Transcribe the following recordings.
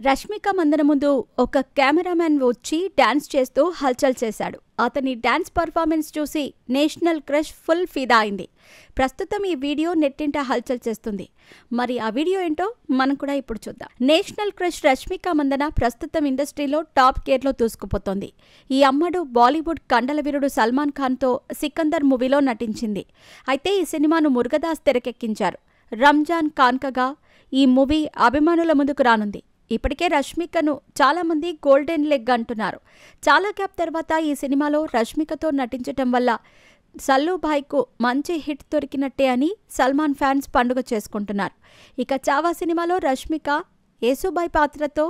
రష్మిక మందన ముందు ఒక కెమెరామెన్ వచ్చి డాన్స్ చేస్తూ హల్చల్ చేశాడు. అతని డాన్స్ పర్ఫార్మెన్స్ చూసి నేషనల్ క్రష్ ఫుల్ ఫిదా అయింది. ప్రస్తుతం ఈ వీడియో నెట్టింట హల్చల్ చేస్తుంది. మరి ఆ వీడియో ఏంటో మనం కూడా ఇప్పుడు చూద్దాం. నేషనల్ క్రష్ రష్మిక మందన ప్రస్తుతం ఇండస్ట్రీలో టాప్ గేర్లో దూసుకుపోతోంది. ఈ అమ్మడు బాలీవుడ్ కండల వీరుడు సల్మాన్ ఖాన్తో సికందర్ మూవీలో నటించింది. అయితే ఈ సినిమాను మురుగదాస్ తెరకెక్కించారు. రంజాన్ కాన్కగా ఈ మూవీ అభిమానుల ముందుకు రానుంది. ఇప్పటికే రష్మికను చాలామంది గోల్డెన్ లెగ్ అంటున్నారు. చాలా గ్యాప్ తర్వాత ఈ సినిమాలో రష్మికతో నటించటం వల్ల సల్లుభాయ్కు మంచి హిట్ దొరికినట్టే అని సల్మాన్ ఫ్యాన్స్ పండుగ చేసుకుంటున్నారు. ఇక చావా సినిమాలో రష్మిక యేసుబాయ్ పాత్రతో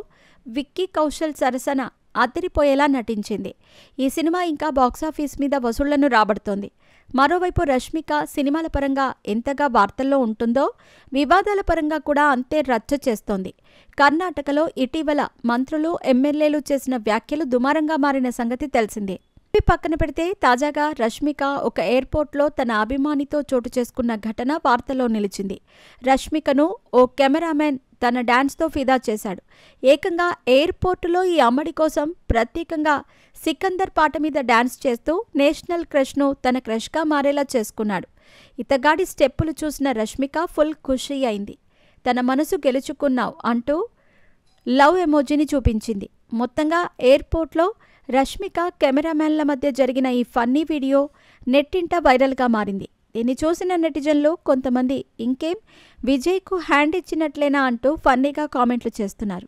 విక్కీ కౌశల్ సరసన అదిరిపోయేలా నటించింది. ఈ సినిమా ఇంకా బాక్సాఫీస్ మీద వసూళ్లను రాబడుతోంది. మరోవైపు రష్మిక సినిమాల పరంగా ఎంతగా వార్తల్లో ఉంటుందో వివాదాల పరంగా కూడా అంతే రచ్చ చేస్తోంది. కర్ణాటకలో ఇటీవల మంత్రులు, ఎమ్మెల్యేలు చేసిన వ్యాఖ్యలు దుమారంగా మారిన సంగతి తెలిసిందే. ఇవి పక్కన పెడితే తాజాగా రష్మిక ఒక ఎయిర్పోర్ట్లో తన అభిమానితో చోటు చేసుకున్న ఘటన వార్తల్లో నిలిచింది. రష్మికను ఓ కెమెరామెన్ తన డాన్స్తో ఫిదా చేశాడు. ఏకంగా ఎయిర్పోర్టులో ఈ అమ్మడి కోసం ప్రత్యేకంగా సికందర్ పాట మీద డాన్స్ చేస్తూ నేషనల్ క్రష్ను తన క్రష్గా మారేలా చేసుకున్నాడు. ఇతగాడి స్టెప్పులు చూసిన రష్మిక ఫుల్ ఖుషీ అయింది. తన మనసు గెలుచుకున్నావు అంటూ లవ్ ఎమోజీని చూపించింది. మొత్తంగా ఎయిర్పోర్ట్లో రష్మిక కెమెరామెన్ల మధ్య జరిగిన ఈ ఫన్నీ వీడియో నెట్టింట వైరల్గా మారింది. దీన్ని చూసిన నెటిజన్లు కొంతమంది ఇంకేం విజయ్కు హ్యాండ్ ఇచ్చినట్లేనా అంటూ ఫన్నీగా కామెంట్లు చేస్తున్నారు.